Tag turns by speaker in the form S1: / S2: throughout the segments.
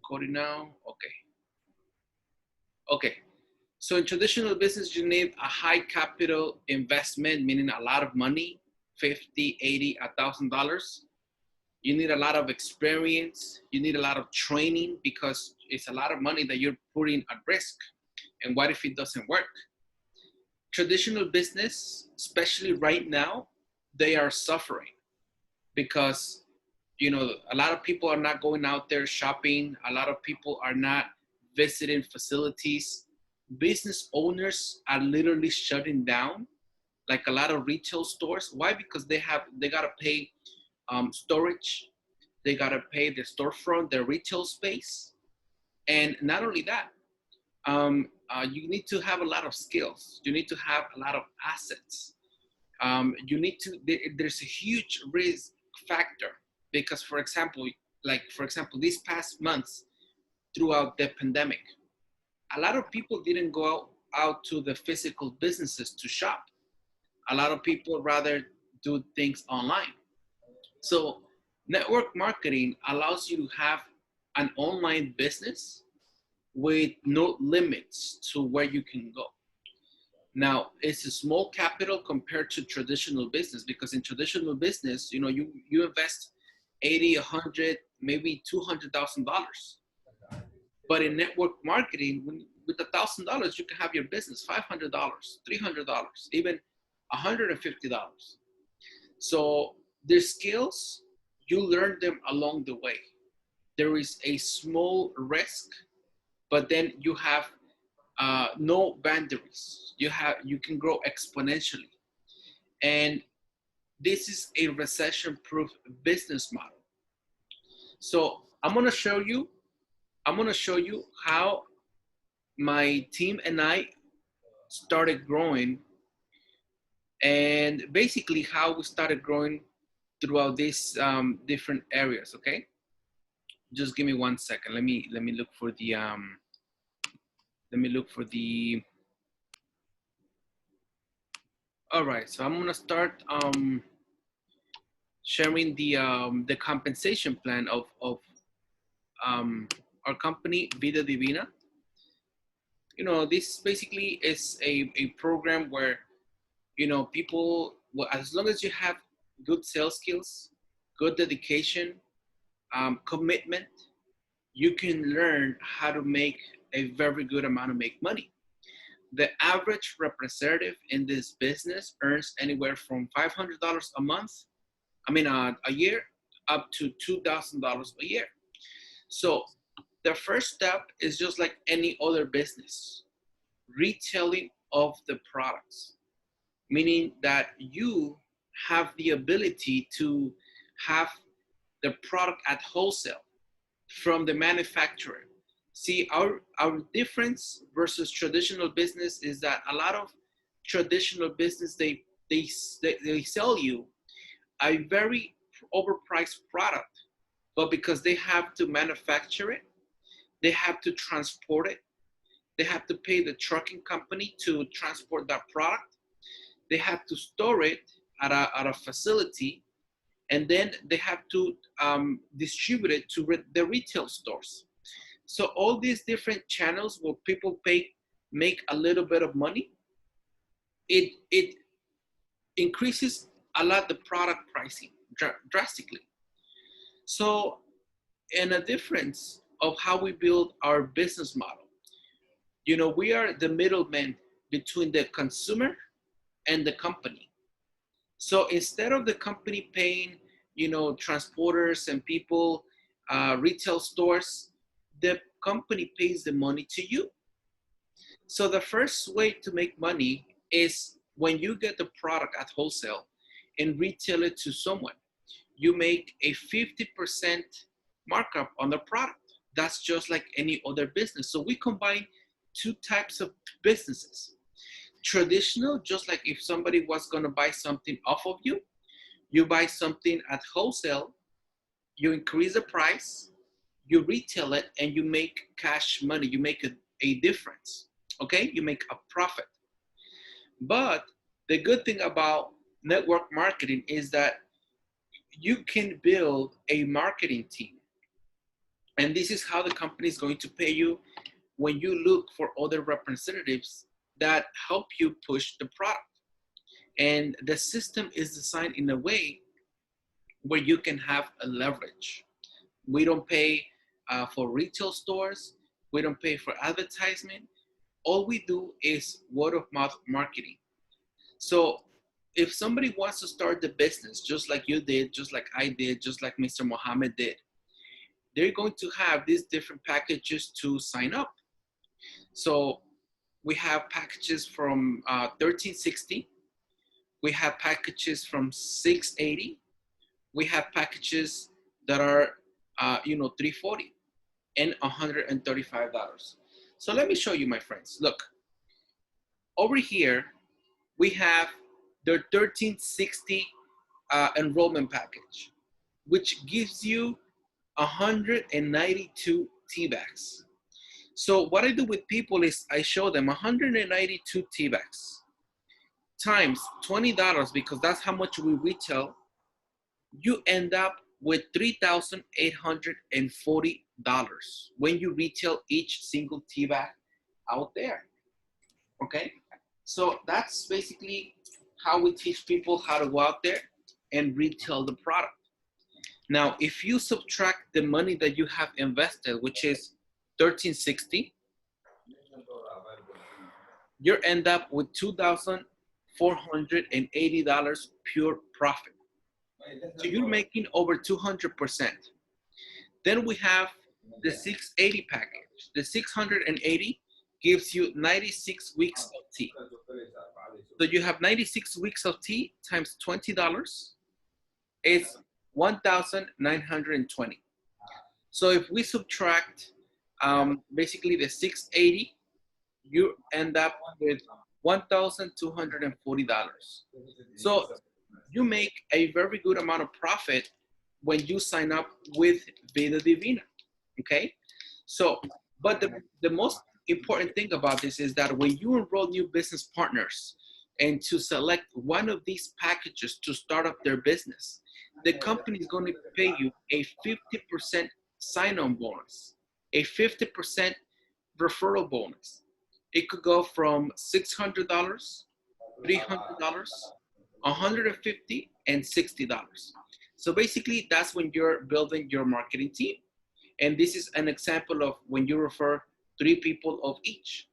S1: recording now. Okay. Okay. So in traditional business, you need a high capital investment, meaning a lot of money, 50, 80, $1,000. You need a lot of experience. You need a lot of training because it's a lot of money that you're putting at risk. And what if it doesn't work? Traditional business, especially right now, they are suffering because a lot of people are not going out there shopping. A lot of people are not visiting facilities. Business owners are literally shutting down, like a lot of retail stores. Why? Because they gotta pay storage, they gotta pay the storefront, their retail space, and not only that, you need to have a lot of skills. You need to have a lot of assets. There's a huge risk factor because, for example, these past months throughout the pandemic, a lot of people didn't go out to the physical businesses to shop. A lot of people rather do things online. So network marketing allows you to have an online business with no limits to where you can go. Now, it's a small capital compared to traditional business because in traditional business, you invest 80, 100, maybe $200,000. But in network marketing, with $1,000, you can have your business $500, $300, even $150. So the skills, you learn them along the way. There is a small risk, but then you have no boundaries. You can grow exponentially, and this is a recession-proof business model. So I'm gonna show you how my team and I started growing, and basically how we started growing throughout these different areas. Okay, just give me 1 second. Let me look for the all right, so I'm gonna start sharing the compensation plan of our company, Vida Divina. This basically is a program where people, well, as long as you have good sales skills, good dedication, commitment, you can learn how to make a very good amount of make money. The average representative in this business earns anywhere from $500 a month, a year, up to $2,000 a year. So the first step is just like any other business, retailing of the products, meaning that you have the ability to have the product at wholesale from the manufacturer. See, our difference versus traditional business is that a lot of traditional business, they sell you a very overpriced product, but because they have to manufacture it, they have to transport it, they have to pay the trucking company to transport that product, they have to store it at a facility, and then they have to distribute it to the retail stores. So all these different channels where people make a little bit of money, it increases a lot the product pricing drastically. So, and a difference of how we build our business model, we are the middleman between the consumer and the company. So instead of the company paying, transporters and people, retail stores, the company pays the money to you. So the first way to make money is when you get the product at wholesale and retail it to someone, you make a 50% markup on the product. That's just like any other business. So we combine two types of businesses. Traditional, just like if somebody was going to buy something off of you, you buy something at wholesale, you increase the price, you retail it, and you make cash money. You make a difference, okay? You make a profit. But the good thing about network marketing is that you can build a marketing team. And this is how the company is going to pay you when you look for other representatives that help you push the product. And the system is designed in a way where you can have a leverage. We don't pay for retail stores. We don't pay for advertisement. All we do is word of mouth marketing. So if somebody wants to start the business, just like you did, just like I did, just like Mr. Mohammed did, they're going to have these different packages to sign up. So we have packages from 1360. We have packages from 680. We have packages that are, 340 and $135. So let me show you, my friends. Look, over here, we have the 1360 enrollment package, which gives you 192 tea bags. So what I do with people is I show them 192 tea bags times $20, because that's how much we retail. You end up with $3,840 when you retail each single tea bag out there. Okay, so that's basically how we teach people how to go out there and retail the product. Now, if you subtract the money that you have invested, which is 1360, you end up with $2,480 pure profit. So you're making over 200%. Then we have the 680 package. The 680 gives you 96 weeks of tea. So you have 96 weeks of tea times $20 is 1,920. So if we subtract basically the 680, you end up with $1,240. So you make a very good amount of profit when you sign up with Vida Divina. Okay, so but the most important thing about this is that when you enroll new business partners and to select one of these packages to start up their business, the company is going to pay you a 50% sign-on bonus, a 50% referral bonus. It could go from $600, $300, $150, and $60. So basically, that's when you're building your marketing team. And this is an example of when you refer 3 people of each.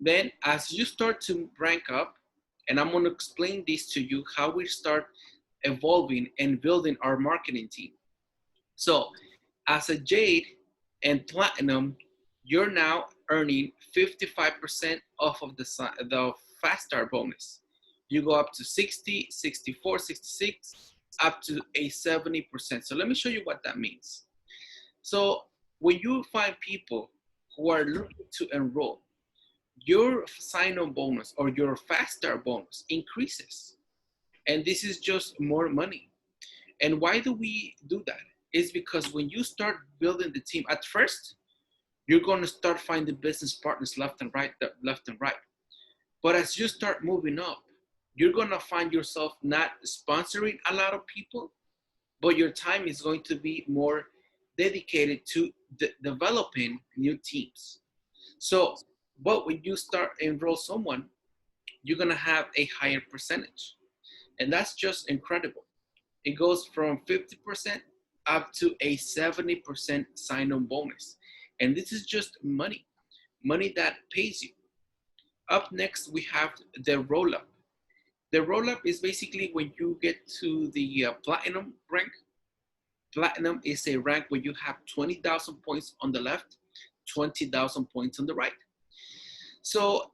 S1: Then as you start to rank up, and I'm going to explain this to you, how we start evolving and building our marketing team. So as a Jade and Platinum, you're now earning 55% off of the fast start bonus. You go up to 60, 64, 66, up to a 70%. So let me show you what that means. So when you find people who are looking to enroll, your sign-on bonus or your fast start bonus increases. And this is just more money. And why do we do that? It's because when you start building the team, at first, you're going to start finding business partners left and right. But as you start moving up, you're going to find yourself not sponsoring a lot of people, but your time is going to be more dedicated to developing new teams. So, but when you start enroll someone, you're going to have a higher percentage. And that's just incredible. It goes from 50% up to a 70% sign-on bonus. And this is just money that pays you. Up next, we have the roll-up. The roll-up is basically when you get to the platinum rank. Platinum is a rank where you have 20,000 points on the left, 20,000 points on the right. So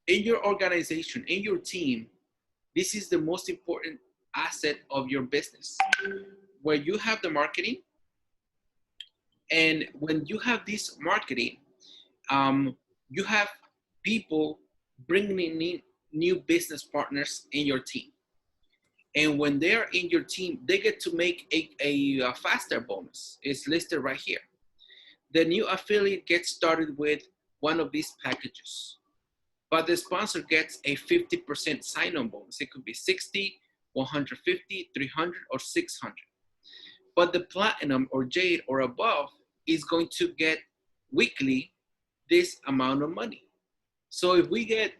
S1: in your organization, in your team, this is the most important asset of your business, where you have the marketing. And when you have this marketing, you have people bringing in new business partners in your team. And when they're in your team, they get to make a faster bonus. It's listed right here. The new affiliate gets started with one of these packages, but the sponsor gets a 50% sign-on bonus. It could be 60, 150, 300, or 600. But the platinum or jade or above is going to get weekly this amount of money. So if we get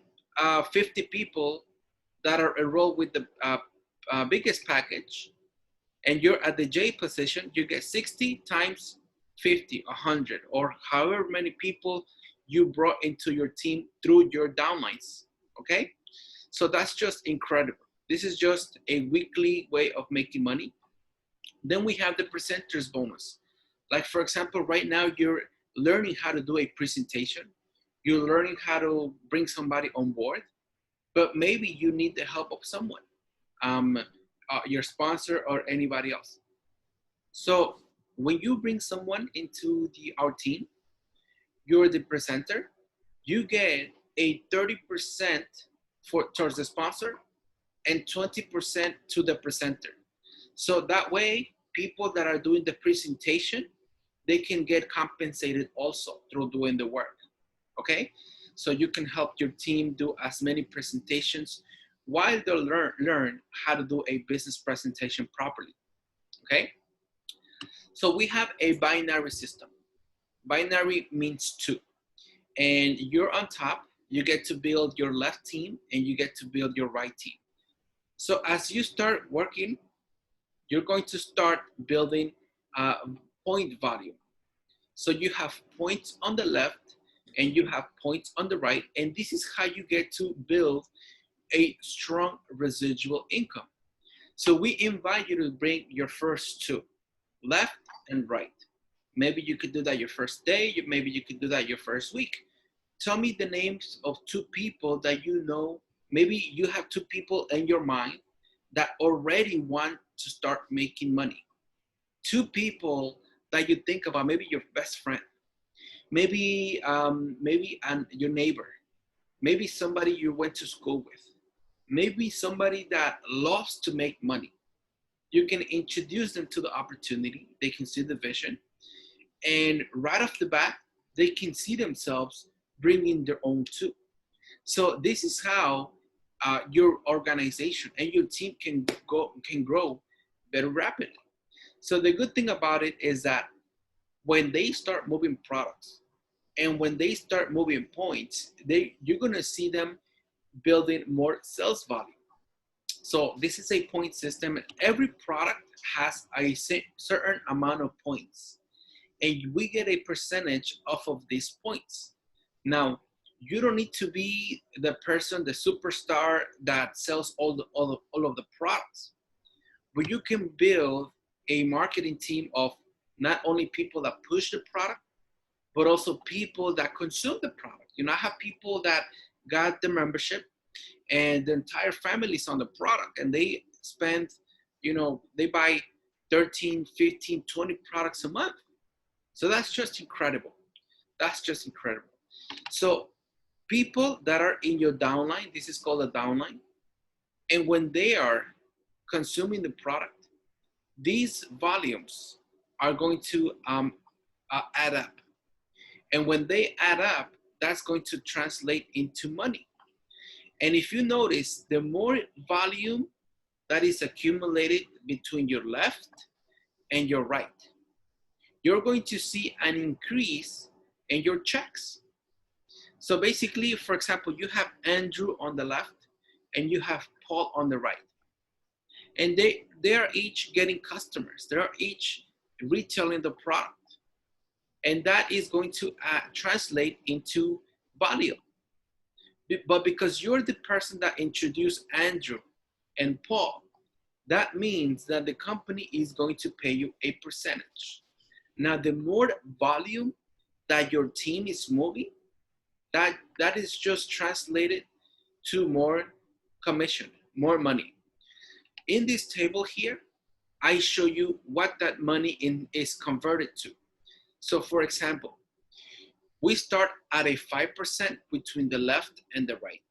S1: 50 people that are enrolled with the biggest package, and you're at the J position, you get 60 times 50, 100, or however many people you brought into your team through your downlines, okay? So that's just incredible. This is just a weekly way of making money. Then we have the presenters bonus. Like for example, right now you're learning how to do a presentation. You're learning how to bring somebody on board, but maybe you need the help of someone, um, your sponsor or anybody else. So when you bring someone into our team, you're the presenter, you get a 30% towards the sponsor and 20% to the presenter. So that way, people that are doing the presentation, they can get compensated also through doing the work, okay? So you can help your team do as many presentations while they learn how to do a business presentation properly, okay? So we have a binary system. Binary means two, and you're on top, you get to build your left team and you get to build your right team. So as you start working, you're going to start building point volume. So you have points on the left and you have points on the right, and this is how you get to build a strong residual income. So we invite you to bring your first two, left and right. Maybe you could do that your first day, maybe you could do that your first week. Tell me the names of two people that you know. Maybe you have two people in your mind that already want to start making money. Two people that you think about, maybe your best friend, maybe your neighbor, maybe somebody you went to school with, maybe somebody that loves to make money. You can introduce them to the opportunity. They can see the vision, and right off the bat, they can see themselves bringing their own too. So this is how your organization and your team can grow very rapidly. So the good thing about it is that when they start moving products and when they start moving points, you're gonna see them building more sales volume. So this is a point system. Every product has a certain amount of points, and we get a percentage off of these points. Now, you don't need to be the person, the superstar that sells all of the products, but you can build a marketing team of not only people that push the product, but also people that consume the product. I have people that got the membership and the entire family's on the product, and they spend, they buy 13, 15, 20 products a month. So that's just incredible. That's just incredible. So people that are in your downline, this is called a downline, and when they are consuming the product, these volumes are going to add up. And when they add up, that's going to translate into money. And if you notice, the more volume that is accumulated between your left and your right, you're going to see an increase in your checks. So basically, for example, you have Andrew on the left and you have Paul on the right. And they are each getting customers. They are each retailing the product. And that is going to translate into volume. But because you're the person that introduced Andrew and Paul, that means that the company is going to pay you a percentage. Now, the more volume that your team is moving, that is just translated to more commission, more money. In this table here, I show you what that money is converted to. So for example, we start at a 5% between the left and the right.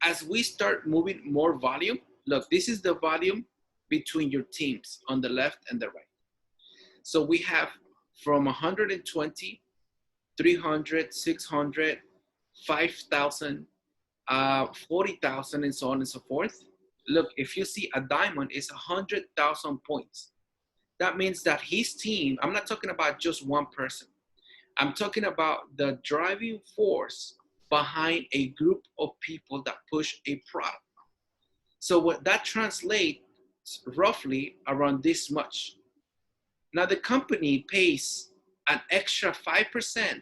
S1: As we start moving more volume, look, this is the volume between your teams on the left and the right. So we have from 120, 300, 600, 5,000, 40,000, and so on and so forth. Look, if you see a diamond, it's 100,000 points. That means that his team, I'm not talking about just one person, I'm talking about the driving force behind a group of people that push a product. So what that translates roughly around this much. Now the company pays an extra 5%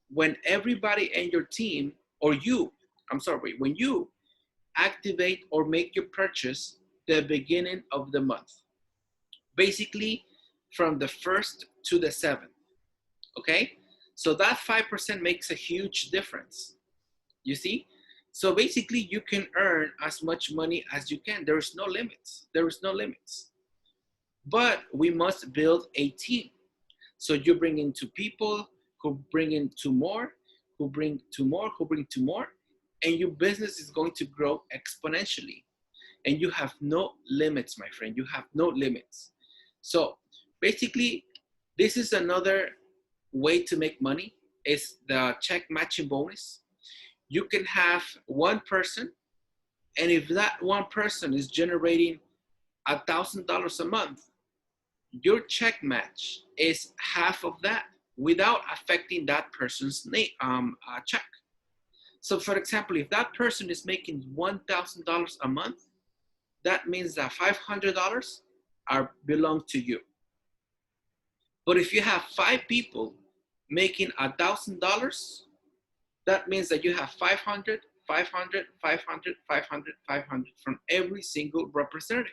S1: when everybody in your team, or you, I'm sorry, when you activate or make your purchase the beginning of the month. Basically from the 1st to the 7th. Okay? So that 5% makes a huge difference. You see? So basically you can earn as much money as you can. There is no limits. There is no limits. But we must build a team. So you bring in two people who bring in two more, who bring two more, who bring two more, and your business is going to grow exponentially. And you have no limits, my friend. You have no limits. So basically, this is another way to make money is the check matching bonus. You can have one person, and if that one person is generating $1,000 a month, your check match is half of that without affecting that person's check. So for example, if that person is making $1,000 a month, that means that $500 are belong to you. But if you have five people making $1,000, that means that you have 500, 500, 500, 500, 500 from every single representative.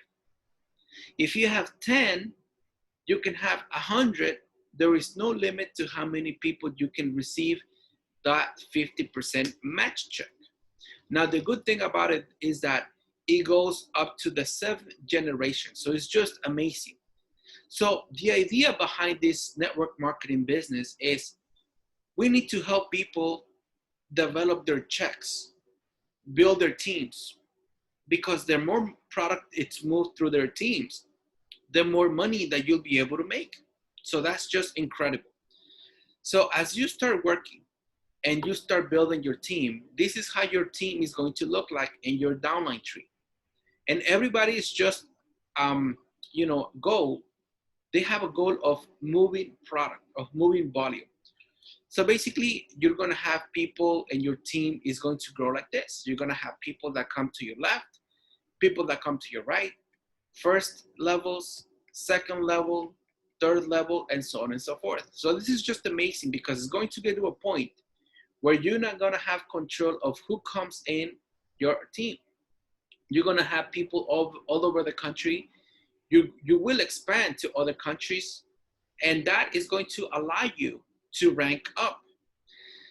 S1: If you have 10, you can have 100. There is no limit to how many people you can receive that 50% match check. Now, the good thing about it is that it goes up to the 7th generation. So it's just amazing. So the idea behind this network marketing business is we need to help people develop their checks, build their teams, because the more product it's moved through their teams, the more money that you'll be able to make. So that's just incredible. So as you start working and you start building your team, this is how your team is going to look like in your downline tree. And everybody is just, goal. They have a goal of moving product, of moving volume. So basically, you're going to have people and your team is going to grow like this. You're going to have people that come to your left, people that come to your right, first levels, second level, third level, and so on and so forth. So this is just amazing because it's going to get to a point where you're not going to have control of who comes in your team. You're going to have people all over the country. You will expand to other countries, and that is going to allow you to rank up.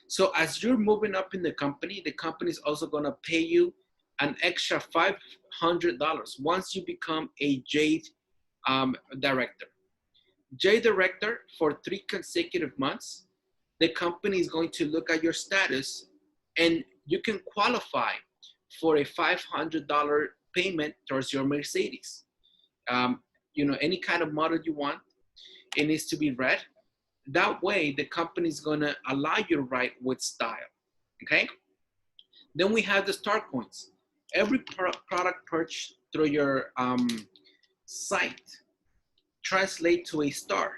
S1: So as you're moving up in the company is also going to pay you an extra $500 once you become a Jade director. Jade director for 3 consecutive months, the company is going to look at your status and you can qualify for a $500 payment towards your Mercedes. Any kind of model you want, it needs to be red. That way, the company is going to allow you to ride with style. Okay. Then we have the star coins. Every product purchased through your site translate to a star,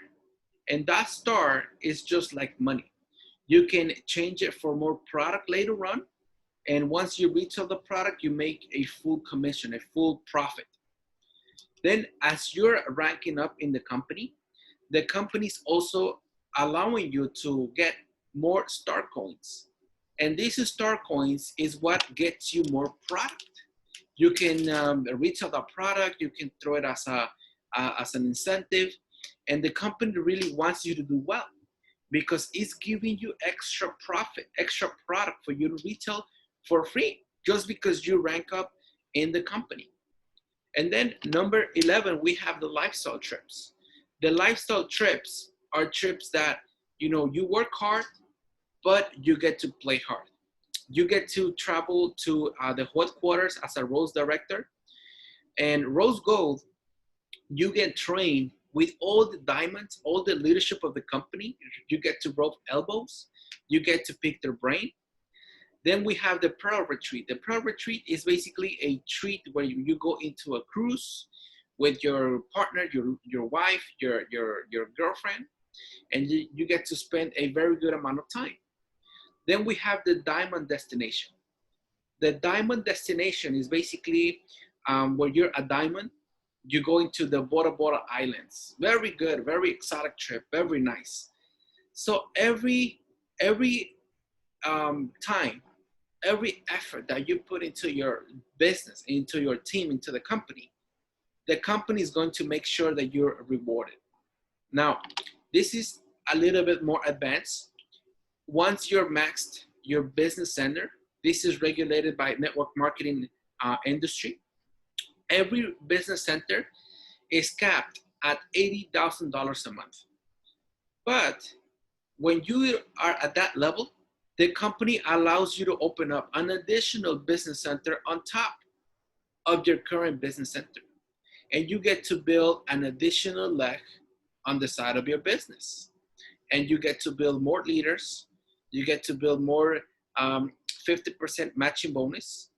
S1: and that star is just like money. You can change it for more product later on, and once you retail the product, you make a full commission, a full profit. Then as you're ranking up in the company is also allowing you to get more star coins. And these star coins is what gets you more product. You can retail the product, you can throw it as an incentive, and the company really wants you to do well because it's giving you extra profit, extra product for you to retail for free just because you rank up in the company. And then number 11, we have the lifestyle trips. The lifestyle trips are trips that, you work hard, but you get to play hard. You get to travel to the headquarters as a Rose director. And Rose Gold, you get trained with all the diamonds, all the leadership of the company. You get to rub elbows. You get to pick their brain. Then we have the Pearl Retreat. The Pearl Retreat is basically a treat where you go into a cruise with your partner, your wife, your girlfriend, and you get to spend a very good amount of time. Then we have the diamond destination. The diamond destination is basically where you're a diamond, you go into the Bora Bora Islands. Very good, very exotic trip, very nice. So every time, every effort that you put into your business, into your team, into the company is going to make sure that you're rewarded. Now, this is a little bit more advanced. Once you're maxed your business center, this is regulated by network marketing industry. Every business center is capped at $80,000 a month. But when you are at that level, the company allows you to open up an additional business center on top of your current business center. And you get to build an additional leg on the side of your business. And you get to build more leaders. You get to build more 50% matching bonus.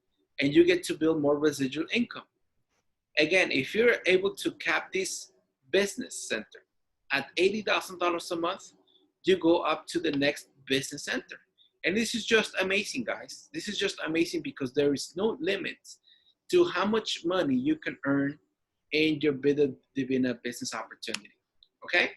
S1: And you get to build more residual income. Again, if you're able to cap this business center at $80,000 a month, you go up to the next business center. And this is just amazing, guys. This is just amazing because there is no limit to how much money you can earn in your Vida Divina business opportunity. Okay?